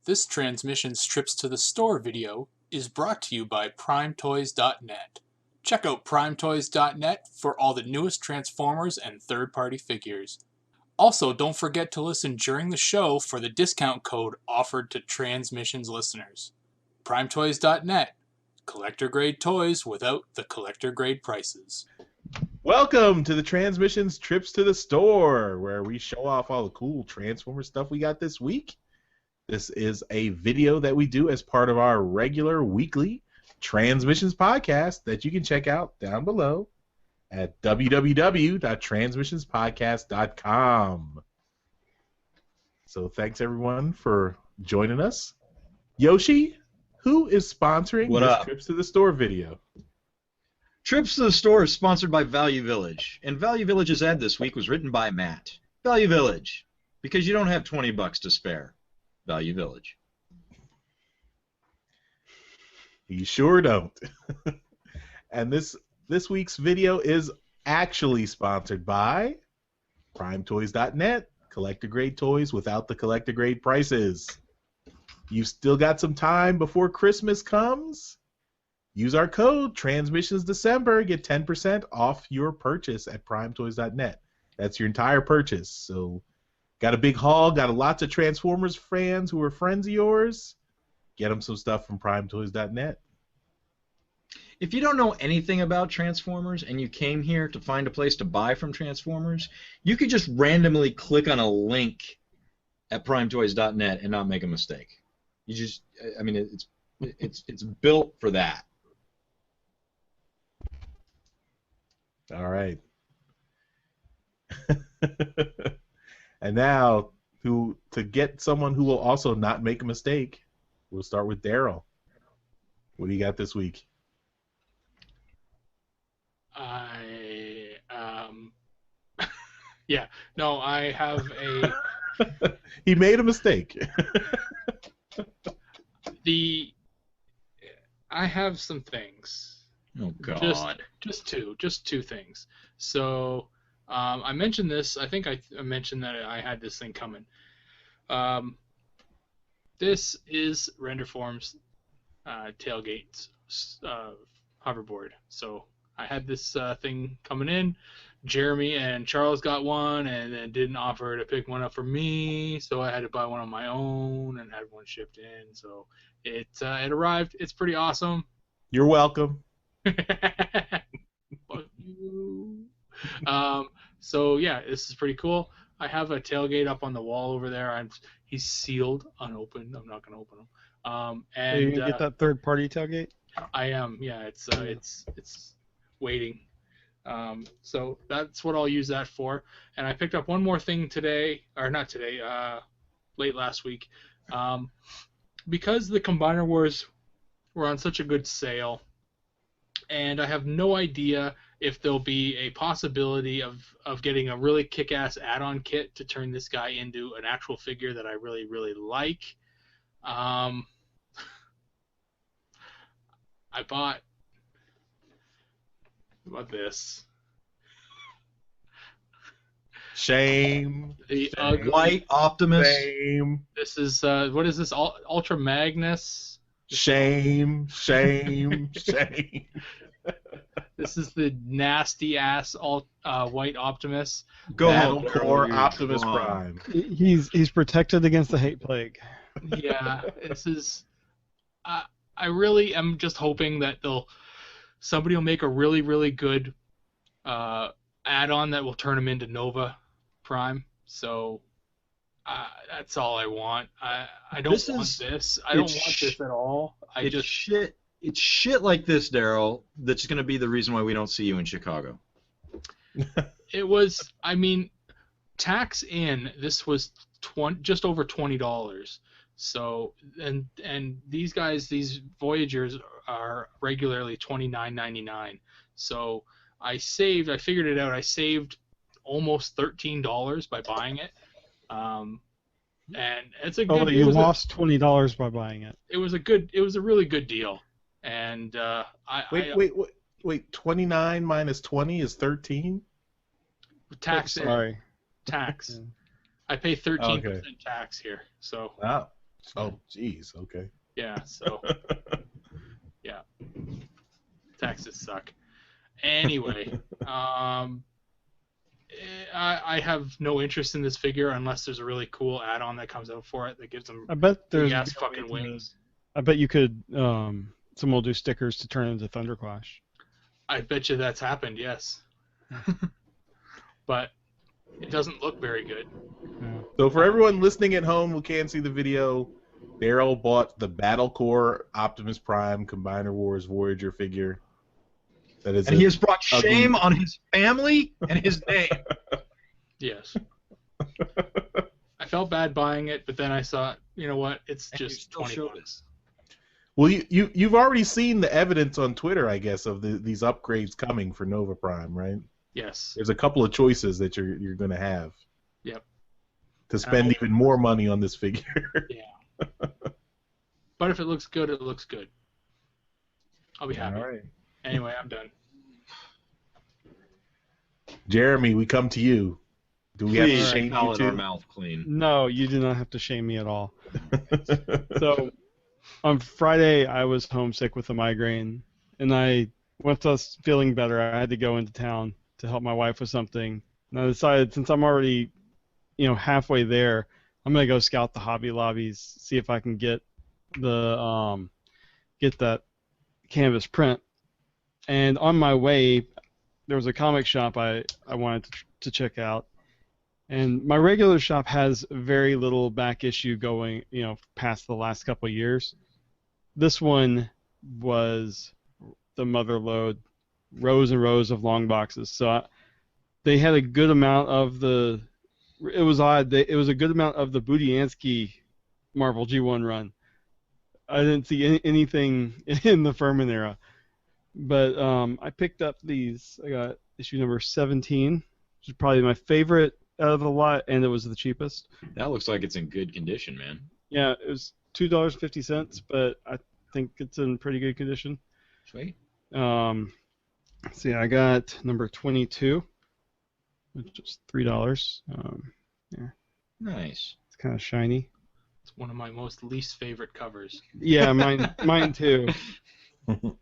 This Transmissions Trips to the Store video is brought to you by PrimeToys.net. Check out PrimeToys.net for all the newest Transformers and third-party figures. Also, don't forget to listen during the show for the discount code offered to Transmissions listeners. PrimeToys.net. Collector-grade toys without the collector-grade prices. Welcome to the Transmissions Trips to the Store, where we show off all the cool Transformer stuff we got this week. This is a video that we do as part of our regular weekly Transmissions podcast that you can check out down below at www.transmissionspodcast.com. So thanks everyone for joining us. Yoshi, who is sponsoring this Trips to the Store video? Trips to the Store is sponsored by Value Village, and Value Village's ad this week was written by Matt. Value Village, because you don't have $20 to spare. Value Village. You sure don't. And this week's video is actually sponsored by PrimeToys.net, collector-grade toys without the collector-grade prices. You've still got some time before Christmas comes. Use our code TRANSMISSIONSDECEMBER, get 10% off your purchase at PrimeToys.net. That's your entire purchase. So, got a big haul, got lots of Transformers fans who are friends of yours. Get them some stuff from PrimeToys.net. If you don't know anything about Transformers and you came here to find a place to buy from Transformers, you could just randomly click on a link at PrimeToys.net and not make a mistake. You just, I mean, it's built for that. All right. And now, to get someone who will also not make a mistake, we'll start with Darryl. What do you got this week? I have a... He made a mistake. I have some things. Oh, God. Just two things. So... I mentioned this. I think I mentioned that I had this thing coming. This is Renderform's tailgate hoverboard. So I had this thing coming in. Jeremy and Charles got one, and then didn't offer to pick one up for me. So I had to buy one on my own and had one shipped in. So it arrived. It's pretty awesome. You're welcome. Fuck you. So yeah, this is pretty cool. I have a tailgate up on the wall over there. He's sealed, unopened. I'm not gonna open him. And are you gonna get that third-party tailgate? I am. Yeah, it's waiting. So that's what I'll use that for. And I picked up one more thing today, or not today, late last week, because the Combiner Wars were on such a good sale, and I have no idea if there'll be a possibility of getting a really kick-ass add-on kit to turn this guy into an actual figure that I really, really like. I bought this. Shame. The Shame. White Optimus. Shame. This is, what is this? Ultra Magnus? Shame. Shame. Shame. This is the nasty-ass White Optimus. Battle Core Optimus Prime. He's protected against the hate plague. Yeah, this is... I really am just hoping that somebody will make a really, really good add-on that will turn him into Nova Prime. So that's all I want. I don't want this. I don't want this at all. It's shit like this, Darryl, that's going to be the reason why we don't see you in Chicago. It was, I mean, tax in, this was just over $20. So, and these guys, these Voyagers are regularly $29.99. So I figured it out, I saved almost $13 by buying it. And it's a good... Oh, you lost $20 by buying it. It was a really good deal. And wait, 29 minus 20 is 13? Tax. Sorry. Tax. I pay 13% tax here. So. Wow. Oh, jeez. Okay. Yeah, so yeah, taxes suck. Anyway, I have no interest in this figure unless there's a really cool add-on that comes out for it that gives them I bet big there's ass fucking wings. I bet you could. Someone will do stickers to turn into Thunderclash. I bet you that's happened, yes. But it doesn't look very good. Yeah. So for everyone listening at home who can't see the video, Darryl bought the Battle Core Optimus Prime Combiner Wars Voyager figure. That is, And he has brought ugly- shame on his family and his name. Yes. I felt bad buying it, but then I thought, you know what? It's And you just still 20 showed bucks. Well, you've already seen the evidence on Twitter, I guess, of these upgrades coming for Nova Prime, right? Yes. There's a couple of choices that you're going to have. Yep. To spend even more money on this figure. Yeah. But if it looks good, it looks good. I'll be happy. All right. Anyway, I'm done. Jeremy, we come to you. Do we have to Please shame you acknowledge our too? mouth clean. No, you do not have to shame me at all. So, on Friday, I was homesick with a migraine, and once I was feeling better, I had to go into town to help my wife with something. And I decided, since I'm already, halfway there, I'm gonna go scout the Hobby Lobbies, see if I can get that canvas print. And on my way, there was a comic shop I wanted to check out. And my regular shop has very little back issue going, past the last couple of years. This one was the mother load, rows and rows of long boxes. So they had a good amount of the. It was odd. It was a good amount of the Budiansky Marvel G1 run. I didn't see anything in the Furman era, but I picked up these. I got issue number 17, which is probably my favorite out of the lot, and it was the cheapest. That looks like it's in good condition, man. Yeah, it was $2.50, but I think it's in pretty good condition. Sweet. See, I got number 22, which is $3. Yeah, Nice. it's kind of shiny. It's one of my most least favorite covers. Yeah, mine too. And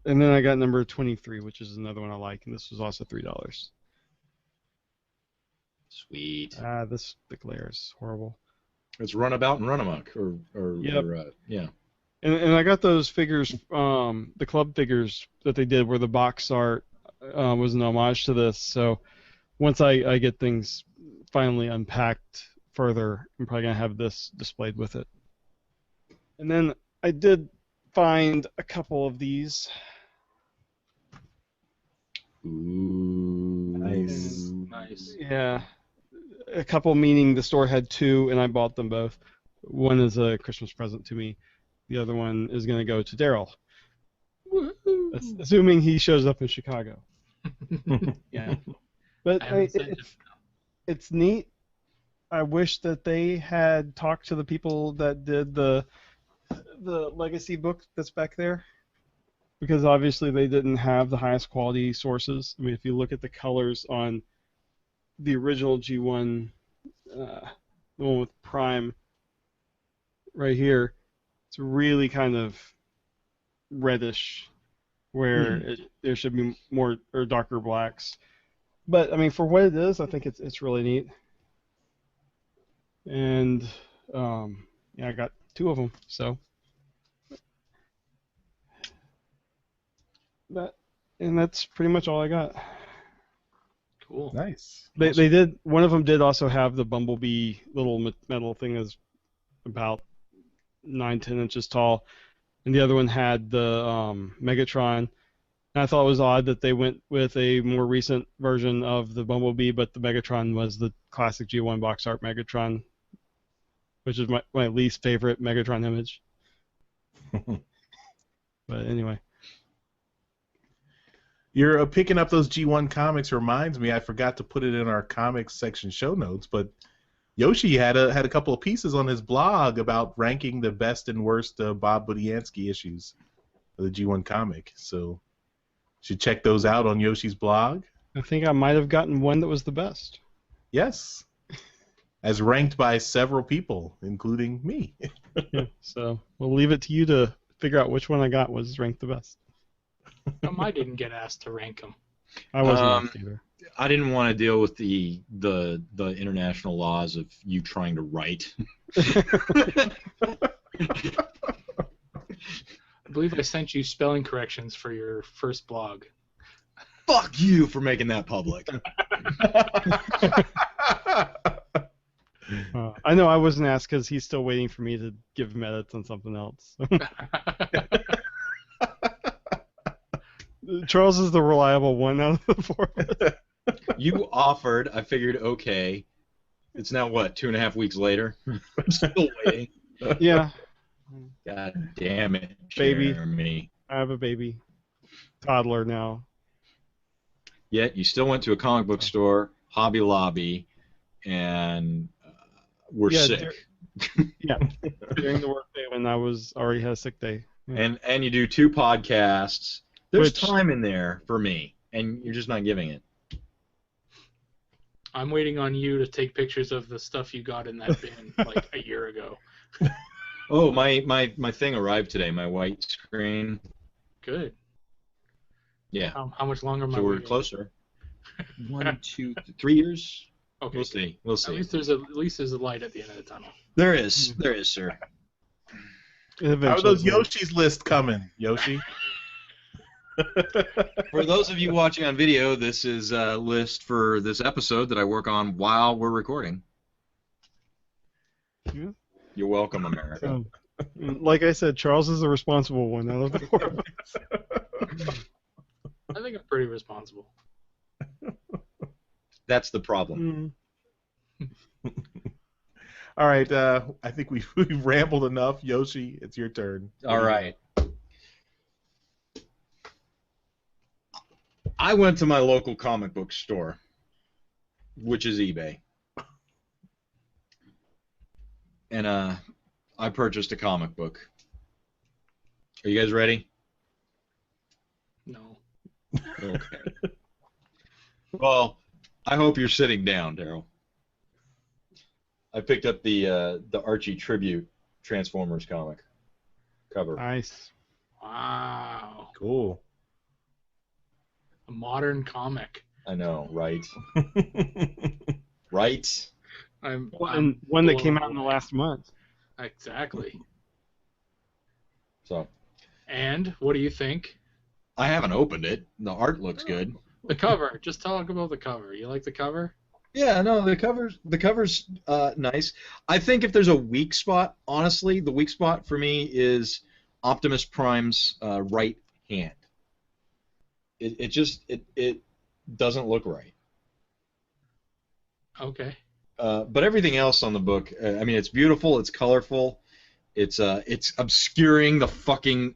then I got number 23, which is another one I like, and this was also $3. Sweet. The glare is horrible. It's Runabout and Runamuck, Yep. yeah. And I got those figures, the club figures that they did, where the box art was an homage to this. So once I get things finally unpacked further, I'm probably gonna have this displayed with it. And then I did find a couple of these. Ooh. Nice. Nice. Yeah, a couple, meaning the store had two, and I bought them both. One is a Christmas present to me. The other one is going to go to Darryl. Assuming he shows up in Chicago. Yeah. But I haven't sent it. it's neat. I wish that they had talked to the people that did the legacy book that's back there, because obviously they didn't have the highest quality sources. I mean, if you look at the colors on the original G1, the one with Prime right here, it's really kind of reddish, where there should be more or darker blacks. But I mean, for what it is, I think it's really neat. And yeah, I got two of them. So that's pretty much all I got. Cool. Nice. They did. One of them did also have the Bumblebee little metal thing that's about 9-10 inches tall, and the other one had the Megatron. And I thought it was odd that they went with a more recent version of the Bumblebee, but the Megatron was the classic G1 box art Megatron, which is my least favorite Megatron image. But anyway. You're picking up those G1 comics reminds me, I forgot to put it in our comics section show notes, but Yoshi had a couple of pieces on his blog about ranking the best and worst Bob Budiansky issues of the G1 comic. So you should check those out on Yoshi's blog. I think I might have gotten one that was the best. Yes. as ranked by several people, including me. Yeah, so we'll leave it to you to figure out which one I got was ranked the best. I didn't get asked to rank them. I wasn't asked either. I didn't want to deal with the international laws of you trying to write. I believe I sent you spelling corrections for your first blog. Fuck you for making that public. I know I wasn't asked because he's still waiting for me to give him edits on something else. Charles is the reliable one out of the four of us. You offered. I figured, okay. It's now what, 2.5 weeks later? I'm still waiting. Yeah. God damn it, Baby. Jeremy. I have a baby. Toddler now. Yet you still went to a comic book store, Hobby Lobby, and were sick. Yeah. During the workday when I was already had a sick day. Yeah. And you do 2 podcasts. There's Which- time in there for me, and you're just not giving it. I'm waiting on you to take pictures of the stuff you got in that bin like a year ago. Oh, my thing arrived today, my white screen. Good. Yeah. How much longer am I So we're waiting? closer. 1, 2, 3 years? Okay. We'll see. We'll At see. least there's a light at the end of the tunnel. There is, sir. How are those Yoshi's list coming, Yoshi? For those of you watching on video, this is a list for this episode that I work on while we're recording. Yeah. You're welcome, America. So, like I said, Charles is the responsible one out of the four of us. I think I'm pretty responsible. That's the problem. All right, I think we've rambled enough. Yoshi, it's your turn. All right. I went to my local comic book store, which is eBay. And I purchased a comic book. Are you guys ready? No. Okay. Well, I hope you're sitting down, Darryl. I picked up the Archie tribute Transformers comic cover. Nice. Wow. Cool. A modern comic. I know, right? Right? I'm And one that came blown out in the away. last month. Exactly. So And what do you think? I haven't opened it. The art looks good. The cover. Just talk about the cover. You like the cover? Yeah, no, the cover's nice. I think if there's a weak spot, honestly, the weak spot for me is Optimus Prime's right hand. It just doesn't look right. Okay. But everything else on the book, I mean, it's beautiful, it's colorful, it's obscuring the fucking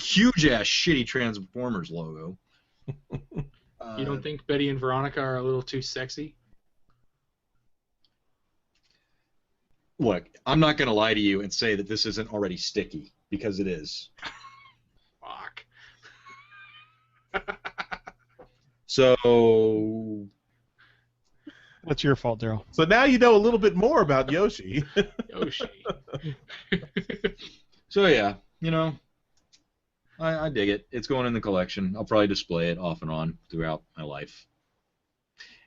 huge ass shitty Transformers logo. You don't think Betty and Veronica are a little too sexy? Look, I'm not going to lie to you and say that this isn't already sticky, because it is. Fuck. So, That's your fault, Darryl. So now you know a little bit more about Yoshi. Yoshi. so yeah, you know, I dig it. It's going in the collection. I'll probably display it off and on throughout my life.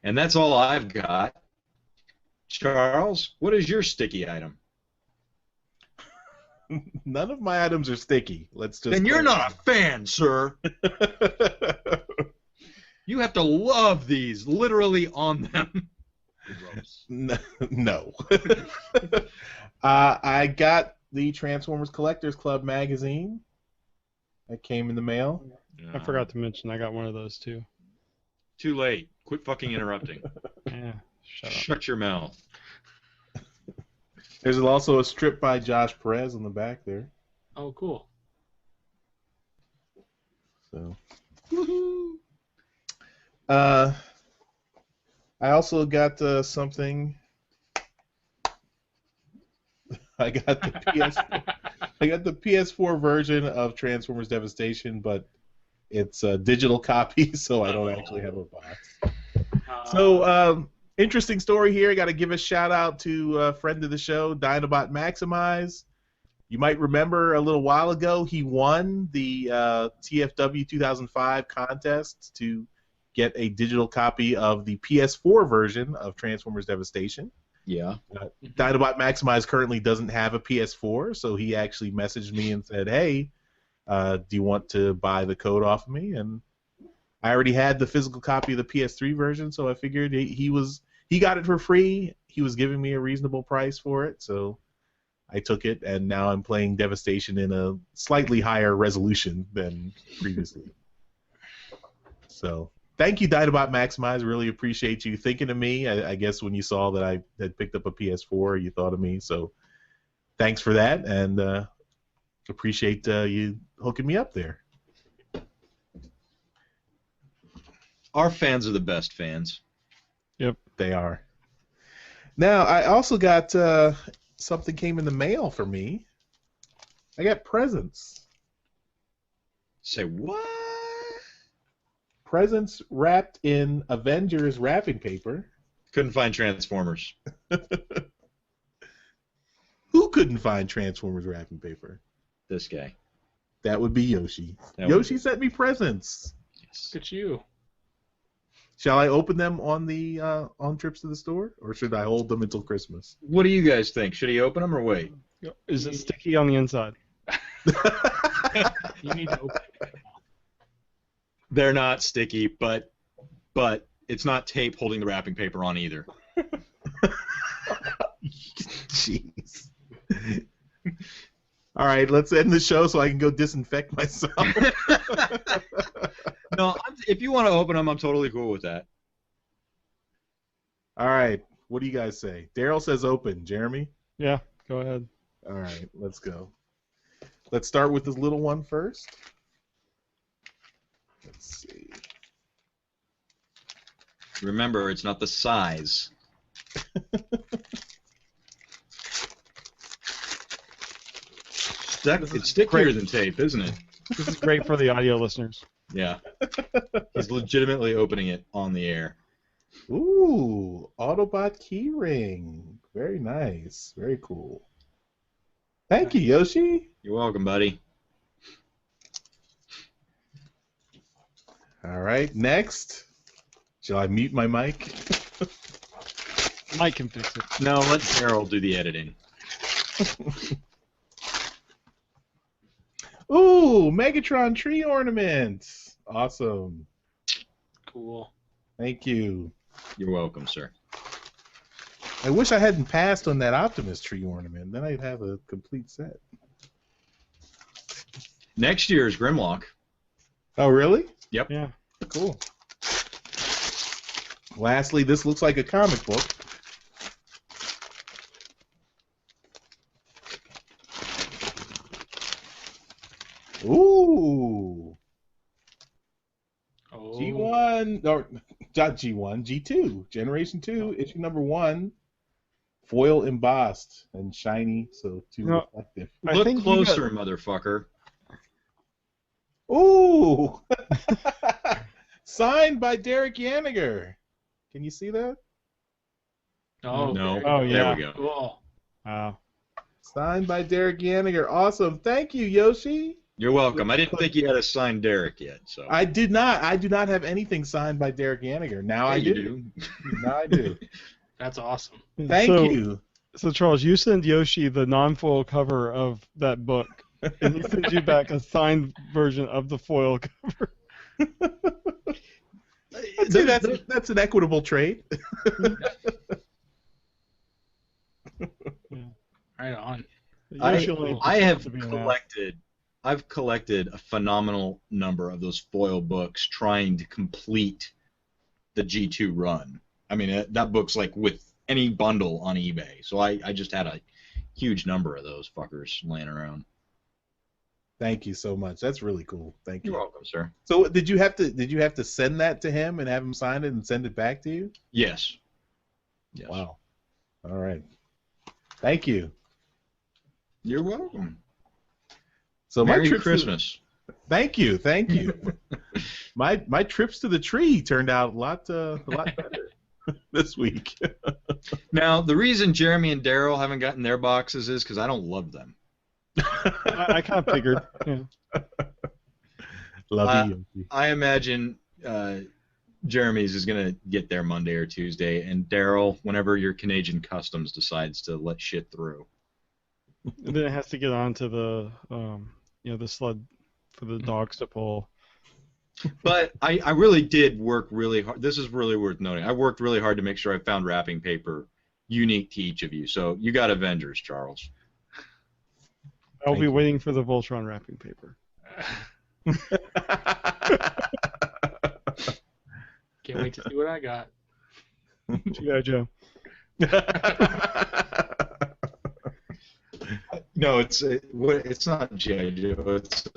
And that's all I've got. Charles, what is your sticky item? None of my items are sticky. Let's just. Then you're not a fan, sir. You have to love these, literally on them. Gross. No. I got the Transformers Collectors Club magazine. That came in the mail. I forgot to mention I got one of those too. Too late. Quit fucking interrupting. Yeah, shut up. Shut your mouth. There's also a strip by Josh Perez on the back there. Oh, cool. So. I also got something. I got the PS4 version of Transformers Devastation, but it's a digital copy, so I don't actually have a box. So Interesting story here. I got to give a shout out to a friend of the show, Dinobot Maximize. You might remember a little while ago he won the TFW 2005 contest to get a digital copy of the PS4 version of Transformers Devastation. Yeah. Dinobot Maximize currently doesn't have a PS4, so he actually messaged me and said, "Hey, do you want to buy the code off of me?" And I already had the physical copy of the PS3 version, so I figured he got it for free. He was giving me a reasonable price for it, so I took it, and now I'm playing Devastation in a slightly higher resolution than previously. So thank you, Dinobot Maximize. Really appreciate you thinking of me. I guess when you saw that I had picked up a PS4, you thought of me. So thanks for that, and appreciate you hooking me up there. Our fans are the best fans. Yep. They are. Now, I also got something came in the mail for me. I got presents. Say what? Presents wrapped in Avengers wrapping paper. Couldn't find Transformers. Who couldn't find Transformers wrapping paper? This guy. That would be Yoshi. That Yoshi sent me presents. Yes. Look at you. Shall I open them on the on trips to the store, or should I hold them until Christmas? What do you guys think? Should he open them or wait? Is it sticky on the inside? You need to open it. They're not sticky, but it's not tape holding the wrapping paper on either. Jeez. All right, let's end the show so I can go disinfect myself. No, if you want to open them, I'm totally cool with that. All right, what do you guys say? Darryl says open. Jeremy? Yeah, go ahead. All right, let's go. Let's start with this little one first. Let's see. Remember, it's not the size. It's stickier than tape, isn't it? This is great for the audio listeners. Yeah. He's legitimately opening it on the air. Ooh, Autobot keyring. Very nice. Very cool. Thank you, Yoshi. You're welcome, buddy. All right, next. Shall I mute my mic? Mike can fix it. No, let Darryl do the editing. Ooh, Megatron tree ornament. Awesome. Cool. Thank you. You're welcome, sir. I wish I hadn't passed on that Optimus tree ornament. Then I'd have a complete set. Next year is Grimlock. Oh, really? Yep. Yeah. Cool. Lastly, this looks like a comic book. Ooh. Oh. G1, or not G1, G2, Generation 2, issue number 1, foil embossed and shiny, so too No. reflective. I Look think you closer, motherfucker. Ooh! Signed by Derek Yaniger. Can you see that? Oh, No. very Oh, good. yeah. There we go. Cool. Wow. Signed by Derek Yaniger. Awesome. Thank you, Yoshi. You're welcome. I didn't think you had a signed Derek yet, so. I did not. I do not have anything signed by Derek Yaniger. Now I you do. Now I do. That's awesome. Thank So- you. So Charles, you send Yoshi the non-foil cover of that book, and he sends you back a signed version of the foil cover. I'd say that's an equitable trade. Right on. Yoshi only I have to be an I've collected a phenomenal number of those foil books trying to complete the G2 run. I mean, that book's like with any bundle on eBay. So I just had a huge number of those fuckers laying around. Thank you so much. That's really cool. Thank you. You're welcome, sir. So did you have to send that to him and have him sign it and send it back to you? Yes. Yes. Wow. All right. Thank you. You're welcome. So my Merry trips Christmas. Thank you. Thank you. my trips to the tree turned out a lot better. this week. Now, the reason Jeremy and Darryl haven't gotten their boxes is because I don't love them. I kind of figured. Yeah. Love you, Yoshi. I imagine Jeremy's is going to get there Monday or Tuesday, and Darryl, whenever your Canadian Customs decides to let shit through. And then it has to get onto the the sled for the dogs to pull. But I really did work really hard. This is really worth noting. I worked really hard to make sure I found wrapping paper unique to each of you. So you got Avengers, Charles. I'll Thank be you. waiting for the Voltron wrapping paper. Can't wait to see what I got. G.I. Joe. No, it's not G.I. Joe. It's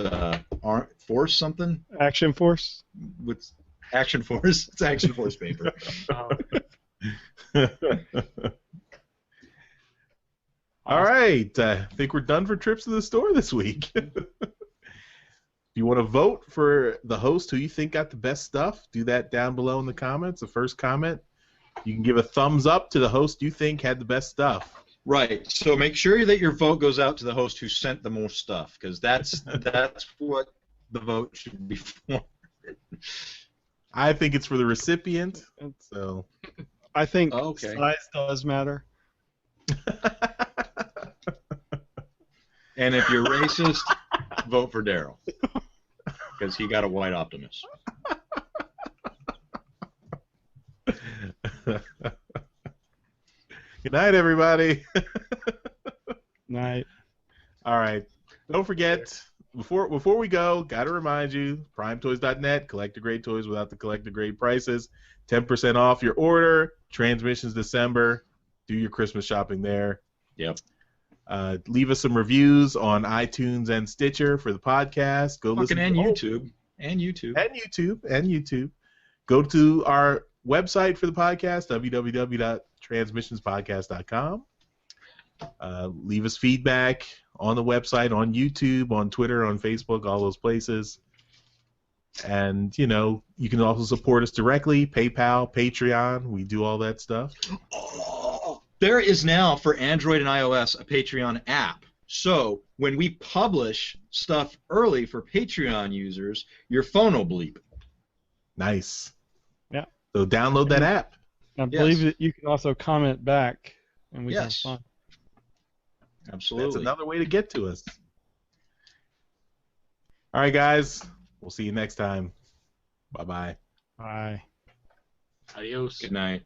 Force something Action Force. with Action Force. It's Action Force paper. All right, I think we're done for trips to the store this week. If you want to vote for the host who you think got the best stuff, do that down below in the comments. The first comment, you can give a thumbs up to the host you think had the best stuff. Right. So make sure that your vote goes out to the host who sent the most stuff, because that's what the vote should be for. I think it's for the recipient. So I think Okay. size does matter. And if you're racist, vote for Darryl, because he got a white Optimus. Good night, everybody. Night. All right. Don't forget, before we go, got to remind you, primetoys.net, collector-grade toys without the collector-grade prices, 10% off your order, Transmissions December, do your Christmas shopping there. Yep. Leave us some reviews on iTunes and Stitcher for the podcast. Go listen And to YouTube. And YouTube. And YouTube. Go to our website for the podcast, www.transmissionspodcast.com. Leave us feedback on the website, on YouTube, on Twitter, on Facebook, all those places. And, you can also support us directly, PayPal, Patreon. We do all that stuff. Oh, there is now, for Android and iOS, a Patreon app. So when we publish stuff early for Patreon users, your phone will bleep. Nice. Yeah. So download that app. I believe that you can also comment back, and we Yes. can respond. Absolutely. That's another way to get to us. All right, guys. We'll see you next time. Bye-bye. Bye. Adios. Good night.